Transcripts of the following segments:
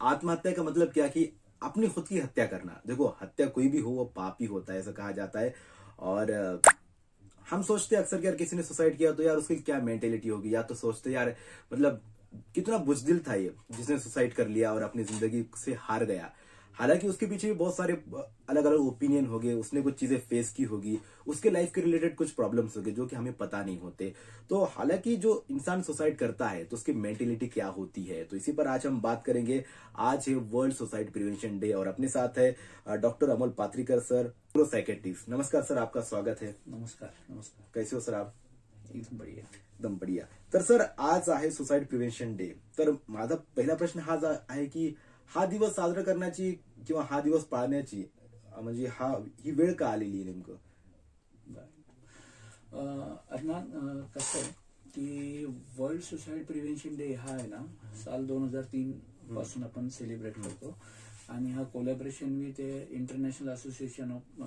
आत्महत्या का मतलब क्या कि अपनी खुद की हत्या करना। देखो, हत्या कोई भी हो वो पाप ही होता है, ऐसा कहा जाता है। और हम सोचते हैं अक्सर कि यार किसी ने सुसाइड किया तो यार उसकी क्या मेंटेलिटी होगी, या तो सोचते यार मतलब कितना बुजदिल था ये जिसने सुसाइड कर लिया और अपनी जिंदगी से हार गया। हालांकि उसके पीछे भी बहुत सारे अलग अलग ओपिनियन हो गए, उसने कुछ चीजें फेस की होगी, उसके लाइफ के रिलेटेड कुछ प्रॉब्लम्स हो गए जो कि हमें पता नहीं होते। तो हालांकि जो इंसान सुसाइड करता है तो उसकी मेंटेलिटी क्या होती है, तो इसी पर आज हम बात करेंगे। आज है वर्ल्ड सुसाइड प्रिवेंशन डे और अपने साथ है डॉक्टर अमोल पात्रिकर सर, साइकेट्रिस्ट। नमस्कार सर, आपका स्वागत है। नमस्कार। नमस्कार। कैसे हो सर आप? एकदम बढ़िया, एकदम बढ़िया। तर सर, आज आहे सुसाइड प्रिव्हेन्शन डे। तर माझा पहिला प्रश्न हा आहे की हा दिवस साजरा करण्याची किंवा हा दिवस पाळण्याची म्हणजे ही वेळ का आलेली आहे नेमकं? अदनान, कसं आहे की वर्ल्ड सुसाइड प्रिव्हेन्शन डे हा आहे ना, साल 2003 पासून आपण सेलिब्रेट करतो आणि हा collaboration with international association of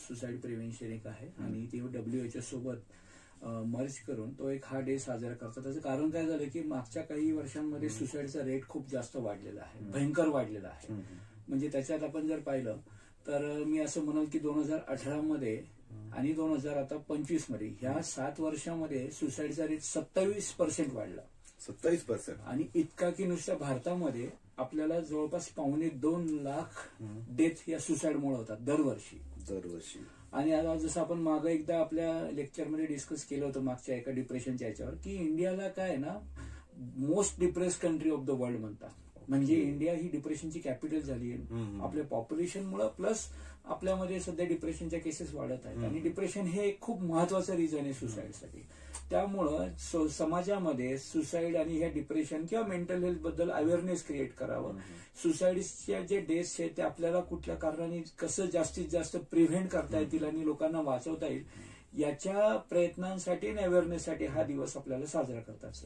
suicide prevention एक आहे आणि ते WHO सोबत मर्ज करून तो एक हा डे साजरा करतात। त्याचं कारण काय झालं की मागच्या काही वर्षांमध्ये सुसाइडचा रेट खूप जास्त वाढलेला आहे, भयंकर वाढलेला आहे। म्हणजे त्याच्यात आपण जर पाहिलं तर मी असं म्हणेल की 2018 मध्ये आणि 2025 मध्ये ह्या 7 वर्षांमध्ये सुसाइडचा रेट 27% वाढला। 27%? आणि इतका की नुसत्या भारतामध्ये आपल्याला जवळपास 2.25 लाख डेथ या सुसाइडमुळे होतात दरवर्षी। आणि आता जसं आपण मागे एकदा आपल्या लेक्चरमध्ये डिस्कस केलं होतं मागच्या एका डिप्रेशनच्या याच्यावर की इंडियाला काय ना most depress country of the world म्हणतात। म्हणजे इंडिया ही डिप्रेशनची कॅपिटल झाली आहे आपल्या पॉप्युलेशनमुळे, प्लस आपल्यामध्ये सध्या डिप्रेशनच्या केसेस वाढत आहेत आणि डिप्रेशन हे एक खूप महत्वाचं रिझन आहे सुसाइडसाठी। त्यामुळं समाजामध्ये सुसाइड आणि ह्या डिप्रेशन किंवा मेंटल हेल्थ बद्दल अवेअरनेस क्रिएट करावं। सुसाइडच्या जे डेथ्स आहेत ते आपल्याला कुठल्या कारणाने कसं जास्तीत जास्त प्रिव्हेंट करता येतील आणि लोकांना वाचवता येईल याच्या प्रयत्नांसाठी आणि अवेअरनेससाठी हा दिवस आपल्याला साजरा करतात।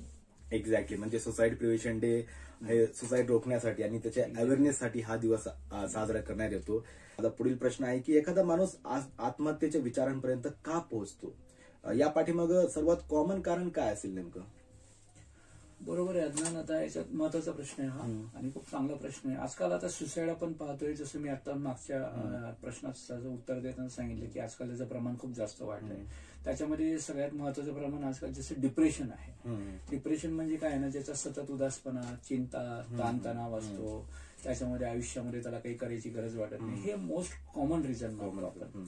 एक्झॅक्टली, म्हणजे सुसाइड प्रिव्हेन्शन डे हे सुसाइड रोखण्यासाठी आणि त्याच्या अवेअरनेससाठी हा दिवस साजरा करण्यात येतो। आता पुढील प्रश्न आहे की एखादा माणूस आत्महत्येच्या विचारांपर्यंत का पोहोचतो, या पाठीमागं सर्वात कॉमन कारण काय असेल नेमकं? बरोबर आहे अदनान, आता याच्यात महत्वाचा प्रश्न आहे हा आणि खूप चांगला प्रश्न आहे। आजकाल आता सुसाइड आपण पाहतोय, जसं मी आता मागच्या प्रश्नाचं उत्तर देताना सांगितलं की आजकाल त्याचं प्रमाण खूप जास्त वाढलंय। त्याच्यामध्ये सगळ्यात महत्वाचं प्रमाण आजकाल जसं डिप्रेशन आहे। डिप्रेशन म्हणजे काय ना, ज्याचा सतत उदासपणा, चिंता, ताणतणाव असतो, त्याच्यामध्ये आयुष्यामध्ये त्याला काही करायची गरज वाटत नाही, हे मोस्ट कॉमन रिझन म्हणतो आपण।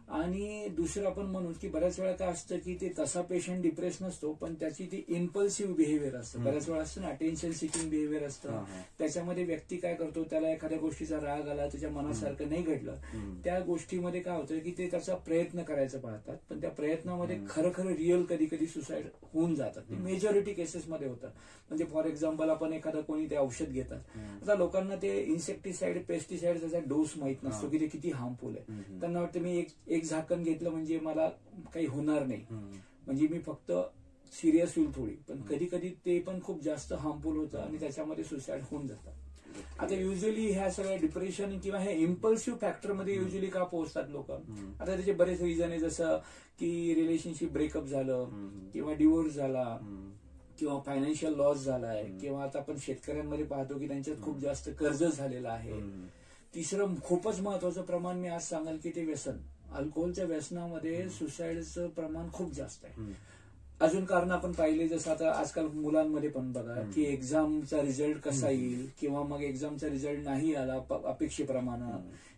आणि दुसरं आपण म्हणू की बऱ्याच वेळा काय असतं की ते तसा पेशंट डिप्रेस नसतो, पण त्याची ती इम्पल्सिव्ह बिहेवियर असतं। बऱ्याच वेळा असतं ना अटेन्शन सिकिंग बिहेवियर असतं, त्याच्यामध्ये व्यक्ती काय करतो, त्याला एखाद्या गोष्टीचा राग आला, त्याच्या मनासारखं नाही घडलं, त्या गोष्टीमध्ये काय होतं की ते त्याचा प्रयत्न करायचं पाहतात, पण त्या प्रयत्नामध्ये खरं रिअल कधी कधी सुसाइड होऊन जातात। ते मेजॉरिटी केसेसमध्ये होतं। म्हणजे फॉर एक्झाम्पल आपण एखादं कोणी ते औषध घेतात, आता लोकांना ते इन्सेक्टिसाइड, पेस्टिसाइड त्याचा डोस माहित नसतो की ते किती हार्मफुल आहे। त्यांना वाटतं मी एक झाकण घेतलं म्हणजे मला काही होणार नाही, म्हणजे मी फक्त सिरियस होईल थोडी, पण कधी कधी ते पण खूप जास्त हार्मफुल होतं आणि त्याच्यामध्ये सुसाइड होऊन जातात। आता युजली ह्या सगळ्या डिप्रेशन किंवा ह्या इम्पल्सिव्ह फॅक्टरमध्ये युजली का पोहोचतात लोक? आता त्याचे बरेच रिझन आहे, जसं की रिलेशनशिप ब्रेकअप झालं किंवा डिवोर्स झाला किंवा फायनान्शियल लॉस झालाय, किंवा आता आपण शेतकऱ्यांमध्ये पाहतो की त्यांच्यात खूप जास्त कर्ज झालेलं आहे। तिसरं खूपच महत्वाचं प्रमाण मी आज सांगाल की ते व्यसन, अल्कोहोलच्या व्यसनामध्ये सुसाइडचं प्रमाण खूप जास्त आहे। अजून कारण आपण पाहिले, जसं आता आजकाल मुलांमध्ये पण बघा की एक्झामचा रिझल्ट कसा येईल, किंवा मग एक्झामचा रिझल्ट नाही आला अपेक्षेप्रमाणे,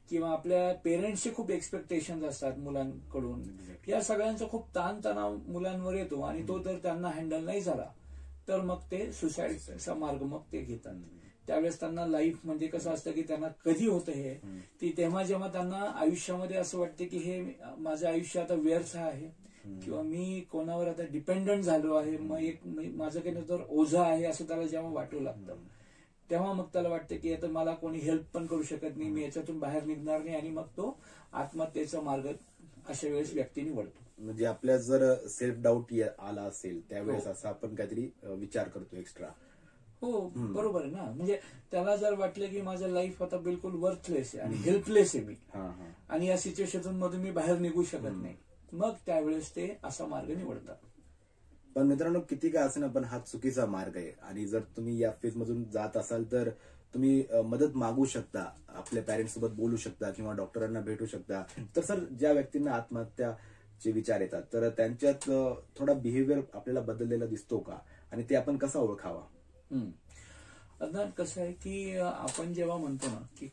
किंवा आपल्या पेरेंट्सचे खूप एक्सपेक्टेशन असतात मुलांकडून, या सगळ्यांचा खूप ताणतणाव मुलांवर येतो आणि तो जर त्यांना हँडल नाही झाला तर मग ते सुसाइडचा मार्ग मग ते घेतात। त्यावेळेस त्यांना लाईफ म्हणजे कसं असतं की त्यांना कधी होतं हे ती तेव्हा जेव्हा त्यांना आयुष्यामध्ये असं वाटतं की हे माझं आयुष्य आता व्यर्थ आहे, किंवा मी कोणावर आता डिपेंडंट झालो आहे, मग एक माझं काही तर ओझं आहे असं त्याला जेव्हा वाटू लागतं, तेव्हा मग त्याला वाटतं की आता मला कोणी हेल्प पण करू शकत नाही, मी याच्यातून बाहेर निघणार नाही, आणि मग तो आत्महत्येचा मार्ग अशा वेळेस व्यक्ती निवडतो। म्हणजे आपल्या जर सेल्फ डाऊट आला असेल त्यावेळेस असं आपण काहीतरी विचार करतो एक्स्ट्रा। हो बरोबर आहे ना, म्हणजे त्याला जर वाटलं की माझं लाईफ आता बिलकुल वर्थलेस आहे आणि हेल्पलेस आहे मी, आणि या सिच्युएशन मधून मी बाहेर निघू शकत नाही, मग त्यावेळेस ते असा मार्ग निवडतात। पण मित्रांनो, किती काय असेल पण हा चुकीचा मार्ग आहे, आणि जर तुम्ही या फेज मधून जात असाल तर तुम्ही मदत मागू शकता, आपल्या पॅरेंट्स सोबत बोलू शकता किंवा डॉक्टरांना भेटू शकता. तर सर, ज्या व्यक्तींना आत्महत्याचे विचार येतात तर त्यांच्यात थोडा बिहेवियर आपल्याला बदललेला दिसतो का, आणि ते आपण कसा ओळखावा? अर्थात कसं आहे की आपण जेव्हा म्हणतो ना की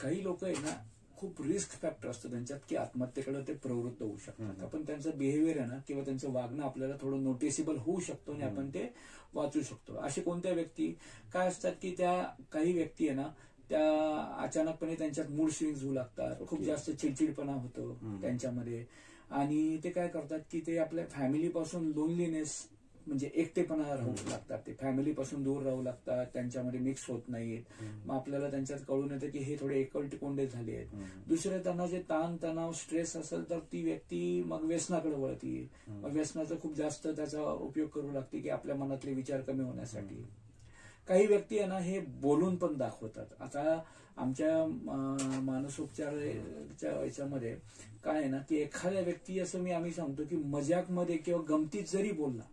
काही लोक आहे ना, खूप रिस्क फॅक्टर असतं त्यांच्यात की आत्महत्येकडे ते प्रवृत्त होऊ शकतात. आपण त्यांचं बिहेवियर आहे ना किंवा त्यांचं वागणं आपल्याला थोडं नोटिसेबल होऊ शकतो आणि आपण ते वाचू शकतो. असे कोणत्या व्यक्ती काय असतात की त्या काही व्यक्ती आहे ना, त्या अचानकपणे त्यांच्यात मूड स्विंग्स होऊ लागतात, खूप जास्त चिडचिडपणा होतो त्यांच्यामध्ये, आणि ते काय करतात की ते आपल्या फॅमिलीपासून लोनलीनेस म्हणजे एकटेपणा राहू लागतात, ते फॅमिलीपासून दूर राहू लागतात, त्यांच्यामध्ये मिक्स होत नाहीत. मग आपल्याला त्यांच्यात कळून येतं की हे थोडे एकलटिकोंडे झाले आहेत. दुसरे त्यांना जे ताण तणाव स्ट्रेस असेल तर ती व्यक्ती मग व्यसनाकडे वळती, मग व्यसनाचा खूप जास्त त्याचा उपयोग करू लागते की आपल्या मनातले विचार कमी होण्यासाठी. काही व्यक्ती आहे ना हे बोलून पण दाखवतात. आता आमच्या मानसोपचाराच्या याच्यामध्ये काय आहे ना की एखाद्या व्यक्ती असं आम्ही सांगतो की मजाकमध्ये किंवा गमतीत जरी बोलला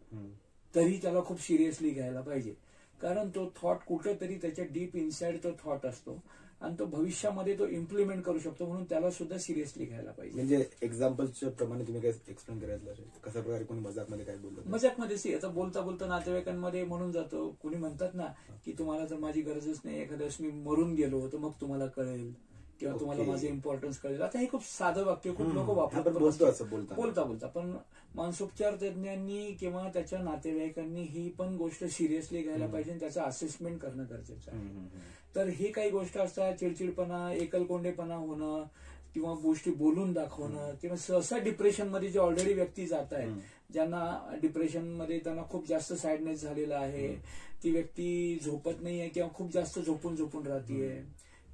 तरी त्याला खूप सिरियसली घ्यायला पाहिजे, कारण तो थॉट कुठेतरी त्याच्या डीप इनसाइड तो थॉट असतो आणि तो भविष्यामध्ये तो इम्प्लिमेंट करू शकतो, म्हणून त्याला सुद्धा सिरियसली घ्यायला पाहिजे. म्हणजे एक्झाम्पलच्या प्रमाणे तुम्ही काय एक्सप्लेन करायचं, कशा प्रकारे कोणी मजाकमध्ये काय बोलतो? मजाकमध्ये आता बोलता बोलता नातेवाईकांमध्ये म्हणून जातो, कुणी म्हणतात ना की तुम्हाला तर माझी गरजच नाही, एखाद्या वेळेस मी मरून गेलो तर मग तुम्हाला कळेल किंवा तुम्हाला माझे इम्पॉर्टन्स कळेल. आता हे खूप साधं वाक्य खूप लोक वापरतात बोलता बोलता, पण मानसोपचार तज्ञांनी किंवा त्याच्या नातेवाईकांनी ही पण गोष्ट सिरियसली घ्यायला पाहिजे आणि त्याचं असेसमेंट करणं गरजेचं आहे. तर हे काही गोष्ट असतात, चिडचिडपणा, एकलकोंडेपणा होणं किंवा गोष्टी बोलून दाखवणं, किंवा सहसा डिप्रेशनमध्ये जे ऑलरेडी व्यक्ती जात आहेत, ज्यांना डिप्रेशनमध्ये त्यांना खूप जास्त सॅडनेस झालेला आहे, ती व्यक्ती झोपत नाहीये किंवा खूप जास्त झोपून राहतीये,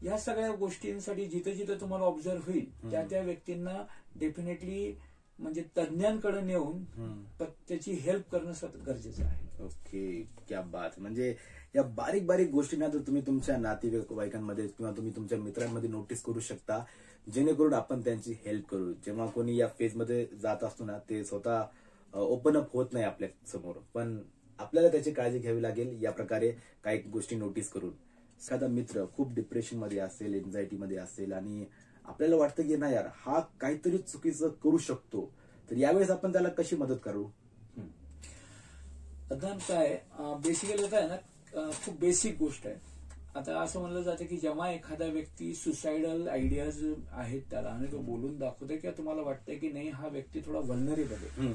या सगळ्या गोष्टींसाठी जिथे जिथे तुम्हाला ऑब्झर्व होईल त्या व्यक्तींना डेफिनेटली म्हणजे तज्ञांकडे नेऊन त्याची हेल्प करणं गरजेचं आहे. ओके, क्या बात. म्हणजे या बारीक बारीक गोष्टींना तर तुम्ही तुमच्या नातेवाईकांमध्ये किंवा तुम्ही तुमच्या मित्रांमध्ये नोटीस करू शकता, जेणेकरून आपण त्यांची हेल्प करू. जेव्हा कोणी या फेजमध्ये जात असतो ना, ते स्वतः ओपन अप होत नाही आपल्या समोर, पण आपल्याला त्याची काळजी घ्यावी लागेल या प्रकारे काही गोष्टी नोटीस करून. एखादा मित्र खूप डिप्रेशन मध्ये असेल, एन्झायटी मध्ये असेल आणि आपल्याला वाटतं की नाही यार हा काहीतरी चुकीचं करू शकतो, तर यावेळेस आपण त्याला कशी मदत करू? काय बेसिकली काय ना, खूप बेसिक गोष्ट आहे. आता असं म्हणलं जातं की जेव्हा एखादा व्यक्ती सुसाइडल आयडियाज आहेत त्याला आणि तो बोलून दाखवतोय किंवा तुम्हाला वाटतंय की नाही हा व्यक्ती थोडा व्हल्नरेबल आहे,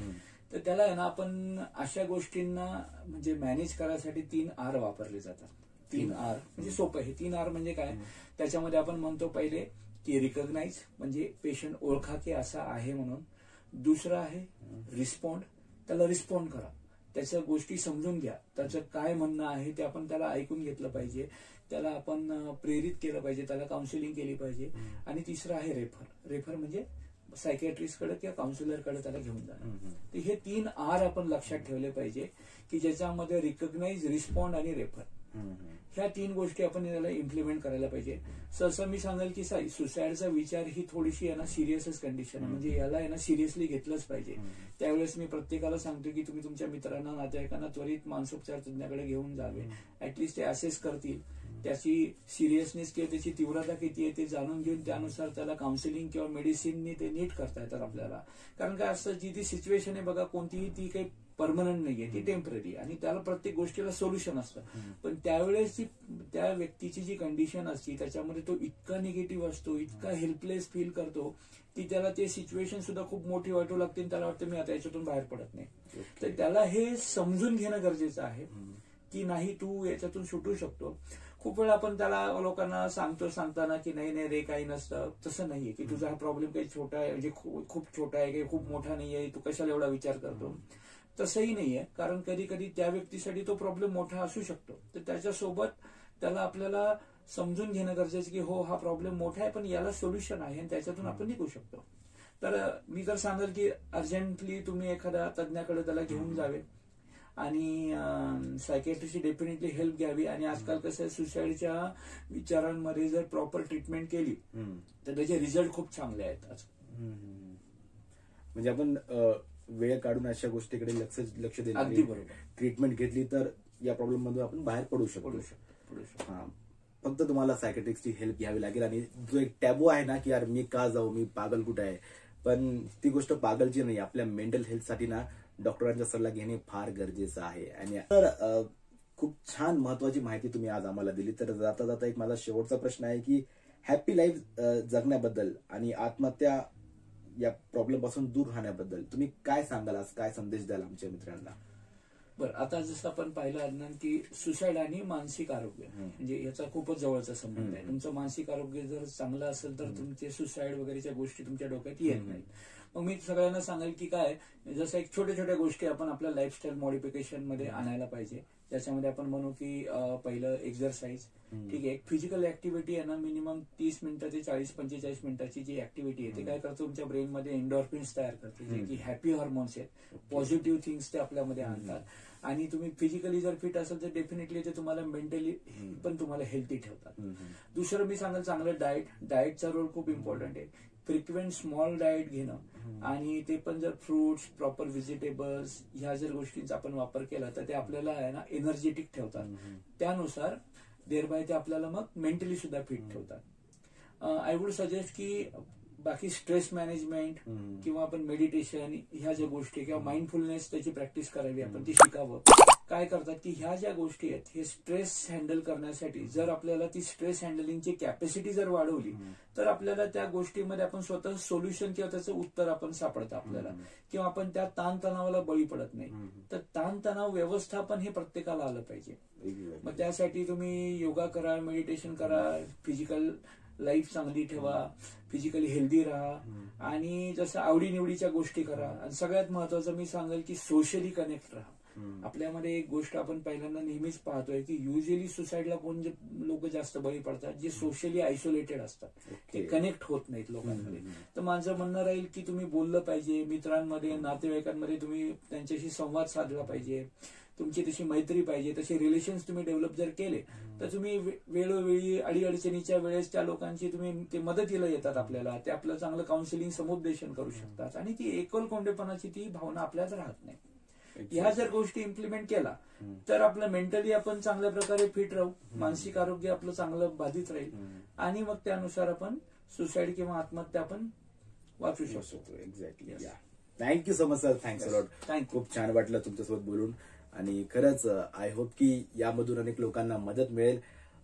तर त्याला आहे ना आपण अशा गोष्टींना म्हणजे मॅनेज करायसाठी 3 R वापरले जातात. 3 R म्हणजे सोपं आहे. 3 R म्हणजे काय, त्याच्यामध्ये आपण म्हणतो पहिले की रिकॉग्नाइज, म्हणजे पेशंट ओळखा की असा आहे म्हणून. दुसरं आहे रिस्पॉन्ड, त्याला रिस्पॉन्ड करा, त्याच्या गोष्टी समजून घ्या, त्याचं काय म्हणणं आहे ते आपण त्याला ऐकून घेतलं पाहिजे, त्याला आपण प्रेरित केलं पाहिजे, त्याला काउन्सिलिंग केली पाहिजे. आणि तिसरं आहे रेफर म्हणजे सायकॅट्रिस्टकडे किंवा काउन्सिलरकडे त्याला घेऊन जाणं. तर हे 3 R आपण लक्षात ठेवले पाहिजे की ज्याच्यामध्ये रिकॉग्नाइज, रिस्पॉन्ड आणि रेफर, ह्या 3 गोष्टी आपण याला इम्प्लिमेंट करायला पाहिजे. सहसा मी सांगेल की सुसाइडचा विचार ही थोडीशी आहे ना सिरियसच कंडिशन आहे, म्हणजे याला आहे ना सिरियसली घेतलंच पाहिजे. त्यावेळेस मी प्रत्येकाला सांगतो की तुम्ही तुमच्या मित्रांना, नातेवाईकांना त्वरित मानसोपचार तज्ञाकडे घेऊन जावे. ऍटलिस्ट ते असेस करतील, त्याची सिरियसनेस किंवा त्याची तीव्रता किती आहे ते जाणून घेऊन त्यानुसार त्याला काउन्सिलिंग किंवा मेडिसिननी ते नीट करता येतात आपल्याला. कारण काय असतं, जी ती सिच्युएशन आहे बघा कोणतीही, ती काही परमनंट नाहीये, ती टेम्पररी, आणि त्याला प्रत्येक गोष्टीला सोल्युशन असतं. पण त्यावेळेस त्या व्यक्तीची जी कंडिशन असते त्याच्यामध्ये तो इतका निगेटिव्ह असतो, इतका हेल्पलेस फील करतो की त्याला ते सिच्युएशन सुद्धा खूप मोठी वाटू लागते आणि त्याला वाटतं मी आता याच्यातून बाहेर पडत नाही. तर त्याला हे समजून घेणं गरजेचं आहे की नाही तू याच्यातून सुटू शकतो. खूप वेळा आपण त्याला लोकांना सांगताना की नाही रे काही नसतं, तसं नाहीये की तुझा हा प्रॉब्लेम काही छोटा आहे, म्हणजे खूप छोटा आहे, काही खूप मोठा नाहीये, तू कशाला एवढा विचार करतो, तसंही नाहीये. कारण कधी कधी त्या व्यक्तीसाठी तो प्रॉब्लेम मोठा असू शकतो. तर त्याच्यासोबत त्याला आपल्याला समजून घेणं गरजेचं की हो हा प्रॉब्लेम मोठा आहे पण याला सोल्युशन आहे आणि त्याच्यातून आपण निघू शकतो. तर मी तर सांगेल की अर्जंटली तुम्ही एखाद्या तज्ञाकडे त्याला घेऊन जावे आणि सायकॅट्रिस्टची डेफिनेटली हेल्प घ्यावी. आणि आजकाल कसं सुसाइडच्या विचारांमध्ये जर प्रॉपर ट्रीटमेंट केली तर त्याचे रिझल्ट खूप चांगले आहेत. म्हणजे आपण वेळ काढून अशा गोष्टीकडे लक्ष अगदी देण्याची बरोबर ट्रीटमेंट घेतली तर या प्रॉब्लेम मधून आपण बाहेर पडू शकतो. हा फक्त तुम्हाला सायकेट्रिस्टची हेल्प घ्यावी लागेल. आणि जो एक टॅबू आहे ना की यार मी का जाऊ, मी पागल कुठे आहे, पण ती गोष्ट पागलची नाही. आपल्या मेंटल हेल्थसाठी ना डॉक्टरांचा सल्ला घेणे फार गरजेचं आहे. आणि तर खूप छान महत्वाची माहिती तुम्ही आज आम्हाला दिली. तर जाता जाता एक माझा शेवटचा प्रश्न आहे की हॅपी लाईफ जगण्याबद्दल आणि आत्महत्या या प्रॉब्लेम पासून दूर राहण्याबद्दल तुम्ही काय सांगाल, आज काय संदेश द्याल आमच्या मित्रांना? बरं, आता जसं आपण पाहिलं अज्ञान की सुसाईड आणि मानसिक आरोग्य म्हणजे याचा खूपच जवळचा संबंध आहे. तुमचं मानसिक आरोग्य जर चांगलं असेल तर तुमचे सुसाईड वगैरेच्या गोष्टी तुमच्या डोक्यात येत नाहीत. मग मी सगळ्यांना सांगेल की काय, जसं एक छोट्या छोट्या गोष्टी आपण आपल्या लाईफस्टाईल मॉडिफिकेशन मध्ये आणायला पाहिजे. त्याच्यामध्ये आपण म्हणू की पहिलं एक्झरसाइज, ठीक आहे. एक फिजिकल ऍक्टिव्हिटी आहे ना, मिनिमम 30 मिनिटं ते 40-45 मिनिटाची जी ऍक्टिव्हिटी आहे ते काय करतो, तुमच्या ब्रेनमध्ये एंडॉर्फिन्स तयार करते, जे की हॅपी हॉर्मोन्स आहेत, पॉझिटिव्ह थिंग्स ते आपल्यामध्ये आणतात. आणि तुम्ही फिजिकली जर फिट असाल तर डेफिनेटली ते तुम्हाला मेंटली पण तुम्हाला हेल्थी ठेवतात. दुसरं मी सांगाल चांगलं डाएटचा रोल खूप इम्पॉर्टंट आहे. फ्रिक्वेंट स्मॉल डाएट घेणं आणि ते पण जर फ्रुट्स, प्रॉपर व्हेजिटेबल्स ह्या जर गोष्टींचा आपण वापर केला तर ते आपल्याला आहे ना एनर्जेटिक ठेवतात. त्यानुसार देअरबाय ते आपल्याला मग मेंटली सुद्धा फिट ठेवतात. आय वुड सजेस्ट की बाकी स्ट्रेस मॅनेजमेंट किंवा आपण मेडिटेशन ह्या ज्या गोष्टी किंवा माइंडफुलनेस त्याची प्रॅक्टिस करावी, आपण ती शिकावं. काय करतात की ह्या ज्या गोष्टी आहेत हे स्ट्रेस हँडल करण्यासाठी जर आपल्याला ती स्ट्रेस हँडलिंगची कॅपॅसिटी जर वाढवली तर आपल्याला त्या गोष्टीमध्ये आपण स्वतः सोल्युशन किंवा त्याचं उत्तर आपण सापडतं आपल्याला, किंवा आपण त्या ताणतणावाला बळी पडत नाही. तर ताणतणाव व्यवस्थापन हे प्रत्येकाला आलं पाहिजे. मग त्यासाठी तुम्ही योगा करा, मेडिटेशन करा, फिजिकल लाईफ चांगली ठेवा, फिजिकली हेल्दी राहा आणि जसं आवडीनिवडीच्या गोष्टी करा. आणि सगळ्यात महत्वाचं मी सांगेल की सोशली कनेक्ट राहा. आपल्यामध्ये एक गोष्ट आपण पहिल्यांदा नेहमीच पाहतोय की युजली सुसाईडला कोण जे लोक जास्त बळी पडतात, जे सोशली आयसोलेटेड असतात, ते कनेक्ट होत नाहीत लोकांमध्ये. तर माझं म्हणणं राहील की तुम्ही बोललं पाहिजे, मित्रांमध्ये, नातेवाईकांमध्ये तुम्ही त्यांच्याशी संवाद साधला पाहिजे, तुमची तशी मैत्री पाहिजे, तसे रिलेशन्स तुम्ही डेव्हलप जर केले तर तुम्ही वेळोवेळी अडीअडचणीच्या वेळेस त्या लोकांची तुम्ही ते मदतीला येतात आपल्याला, ते आपलं चांगलं काउन्सिलिंग, समुपदेशन करू शकतात आणि ती एकलकोंडेपणाची ती भावना आपल्यात राहत नाही. ह्या जर गोष्टी इम्प्लिमेंट केला तर आपलं मेंटली आपण चांगल्या प्रकारे फिट राहू, मानसिक आरोग्य आपलं चांगलं बाधित राहील आणि मग त्यानुसार आपण सुसाईड किंवा आत्महत्या आपण वाचू शकतो. Exactly. Thank you so much sir, thanks a lot. खूप छान वाटलं तुमच्यासोबत बोलून आणि खरंच आय होप की यामधून अनेक लोकांना मदत मिळेल